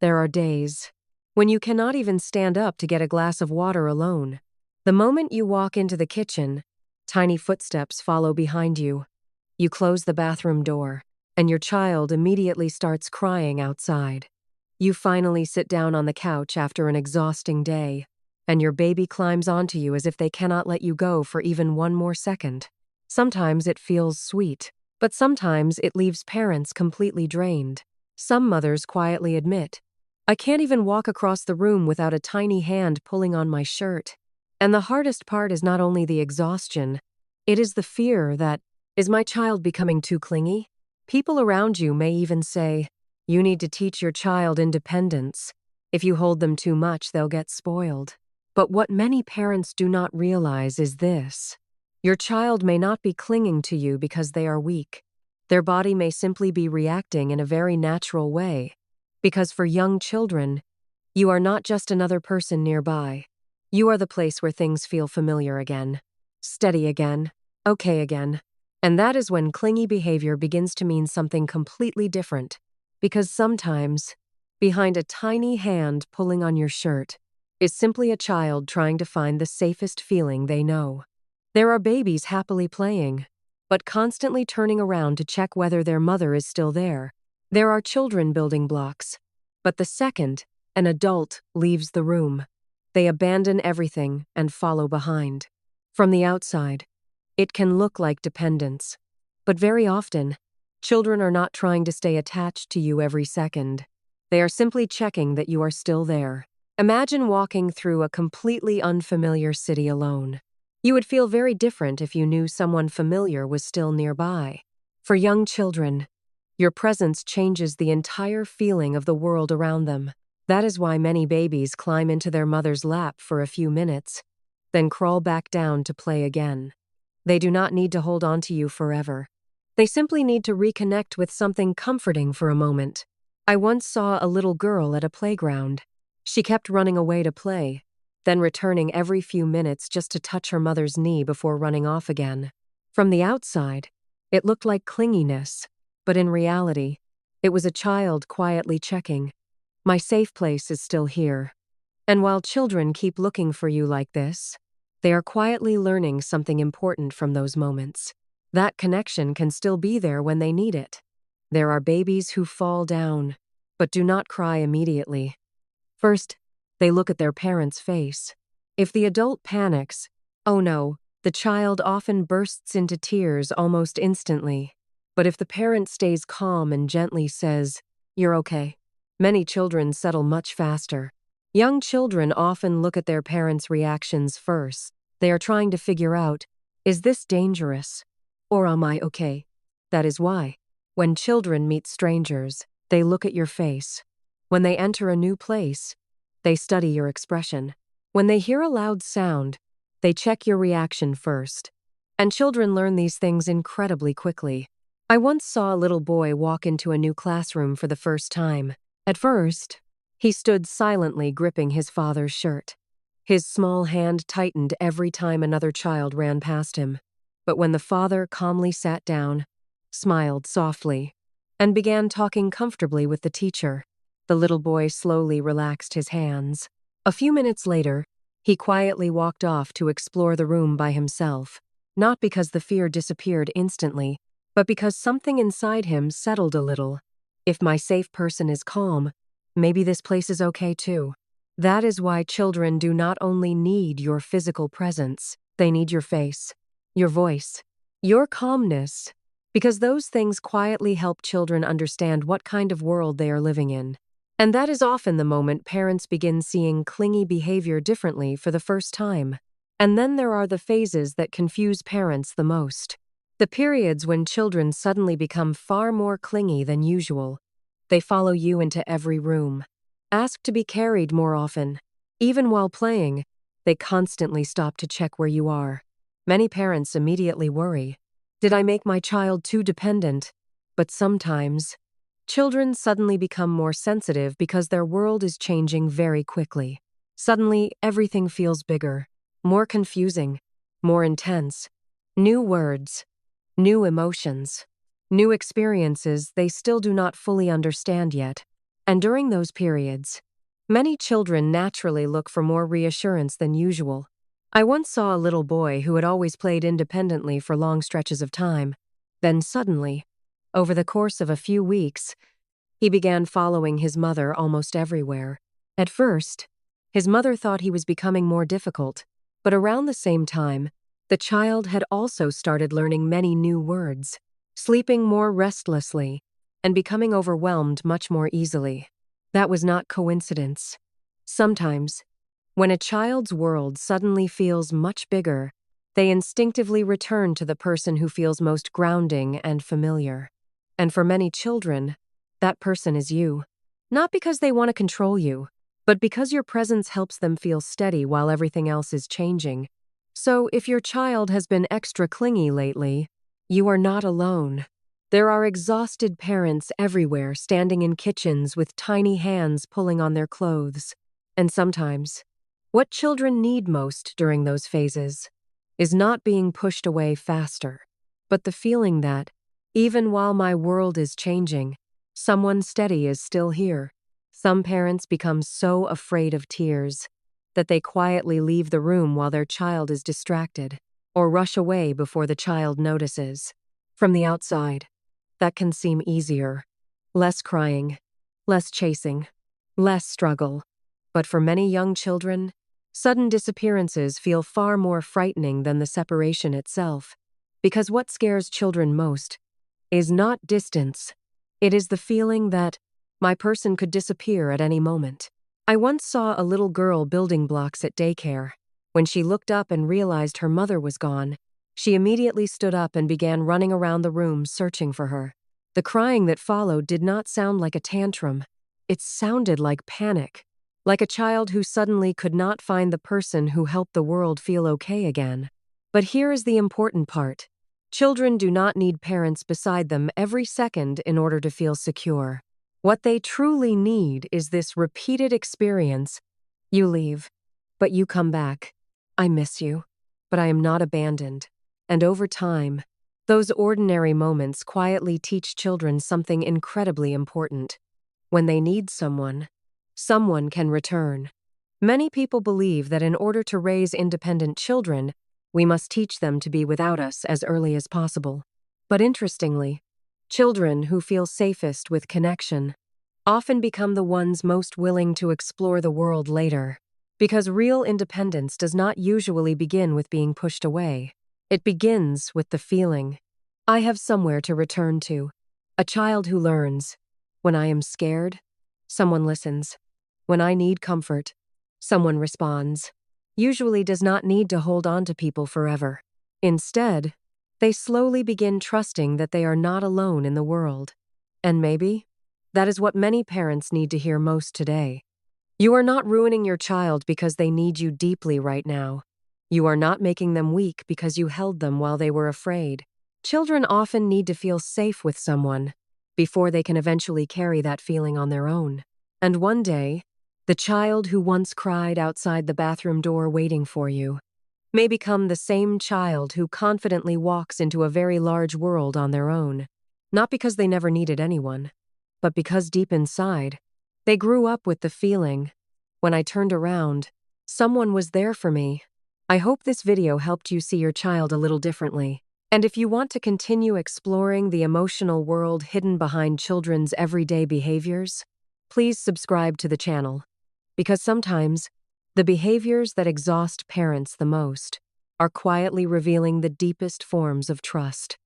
There are days when you cannot even stand up to get a glass of water alone. The moment you walk into the kitchen, tiny footsteps follow behind you. You close the bathroom door, and your child immediately starts crying outside. You finally sit down on the couch after an exhausting day, and your baby climbs onto you as if they cannot let you go for even one more second. Sometimes it feels sweet, but sometimes it leaves parents completely drained. Some mothers quietly admit, "I can't even walk across the room without a tiny hand pulling on my shirt." And the hardest part is not only the exhaustion, it is the fear that, is my child becoming too clingy? People around you may even say, you need to teach your child independence. If you hold them too much, they'll get spoiled. But what many parents do not realize is this. Your child may not be clinging to you because they are weak. Their body may simply be reacting in a very natural way. Because for young children, you are not just another person nearby. You are the place where things feel familiar again, steady again, okay again. And that is when clingy behavior begins to mean something completely different. Because sometimes, behind a tiny hand pulling on your shirt, is simply a child trying to find the safest feeling they know. There are babies happily playing, but constantly turning around to check whether their mother is still there. There are children building blocks, but the second an adult leaves the room, they abandon everything and follow behind. From the outside, it can look like dependence, but very often, children are not trying to stay attached to you every second. They are simply checking that you are still there. Imagine walking through a completely unfamiliar city alone. You would feel very different if you knew someone familiar was still nearby. For young children, your presence changes the entire feeling of the world around them. That is why many babies climb into their mother's lap for a few minutes, then crawl back down to play again. They do not need to hold on to you forever. They simply need to reconnect with something comforting for a moment. I once saw a little girl at a playground. She kept running away to play, then returning every few minutes just to touch her mother's knee before running off again. From the outside, it looked like clinginess, but in reality, it was a child quietly checking, my safe place is still here. And while children keep looking for you like this, they are quietly learning something important from those moments. That connection can still be there when they need it. There are babies who fall down, but do not cry immediately. First, they look at their parent's face. If the adult panics, oh no, the child often bursts into tears almost instantly. But if the parent stays calm and gently says, "You're okay," many children settle much faster. Young children often look at their parents' reactions first. They are trying to figure out, is this dangerous? Or am I okay? That is why, when children meet strangers, they look at your face. When they enter a new place, they study your expression. When they hear a loud sound, they check your reaction first. And children learn these things incredibly quickly. I once saw a little boy walk into a new classroom for the first time. At first, he stood silently gripping his father's shirt. His small hand tightened every time another child ran past him. But when the father calmly sat down, smiled softly, and began talking comfortably with the teacher, the little boy slowly relaxed his hands. A few minutes later, he quietly walked off to explore the room by himself, not because the fear disappeared instantly, but because something inside him settled a little. If my safe person is calm, maybe this place is okay too. That is why children do not only need your physical presence, they need your face, your voice, your calmness, because those things quietly help children understand what kind of world they are living in. And that is often the moment parents begin seeing clingy behavior differently for the first time. And then there are the phases that confuse parents the most. The periods when children suddenly become far more clingy than usual. They follow you into every room, ask to be carried more often. Even while playing, they constantly stop to check where you are. Many parents immediately worry, did I make my child too dependent? But sometimes, children suddenly become more sensitive because their world is changing very quickly. Suddenly, everything feels bigger, more confusing, more intense. New words, new emotions, new experiences they still do not fully understand yet. And during those periods, many children naturally look for more reassurance than usual. I once saw a little boy who had always played independently for long stretches of time. Then suddenly, over the course of a few weeks, he began following his mother almost everywhere. At first, his mother thought he was becoming more difficult, but around the same time, the child had also started learning many new words, sleeping more restlessly, and becoming overwhelmed much more easily. That was not coincidence. Sometimes, when a child's world suddenly feels much bigger, they instinctively return to the person who feels most grounding and familiar. And for many children, that person is you. Not because they want to control you, but because your presence helps them feel steady while everything else is changing. So if your child has been extra clingy lately, you are not alone. There are exhausted parents everywhere standing in kitchens with tiny hands pulling on their clothes. And sometimes, what children need most during those phases is not being pushed away faster, but the feeling that, even while my world is changing, someone steady is still here. Some parents become so afraid of tears that they quietly leave the room while their child is distracted, or rush away before the child notices. From the outside, that can seem easier. Less crying, less chasing, less struggle. But for many young children, sudden disappearances feel far more frightening than the separation itself, because what scares children most is not distance. It is the feeling that my person could disappear at any moment. I once saw a little girl building blocks at daycare. When she looked up and realized her mother was gone, she immediately stood up and began running around the room searching for her. The crying that followed did not sound like a tantrum. It sounded like panic, like a child who suddenly could not find the person who helped the world feel okay again. But here is the important part. Children do not need parents beside them every second in order to feel secure. What they truly need is this repeated experience. You leave, but you come back. I miss you, but I am not abandoned. And over time, those ordinary moments quietly teach children something incredibly important. When they need someone, someone can return. Many people believe that in order to raise independent children, we must teach them to be without us as early as possible. But interestingly, children who feel safest with connection often become the ones most willing to explore the world later, because real independence does not usually begin with being pushed away. It begins with the feeling, I have somewhere to return to. A child who learns, when I am scared, someone listens. When I need comfort, someone responds. Usually does not need to hold on to people forever. Instead, they slowly begin trusting that they are not alone in the world. And maybe that is what many parents need to hear most today. You are not ruining your child because they need you deeply right now. You are not making them weak because you held them while they were afraid. Children often need to feel safe with someone before they can eventually carry that feeling on their own. And one day, the child who once cried outside the bathroom door waiting for you may become the same child who confidently walks into a very large world on their own, not because they never needed anyone, but because deep inside, they grew up with the feeling, when I turned around, someone was there for me. I hope this video helped you see your child a little differently. And if you want to continue exploring the emotional world hidden behind children's everyday behaviors, please subscribe to the channel. Because sometimes, the behaviors that exhaust parents the most are quietly revealing the deepest forms of trust.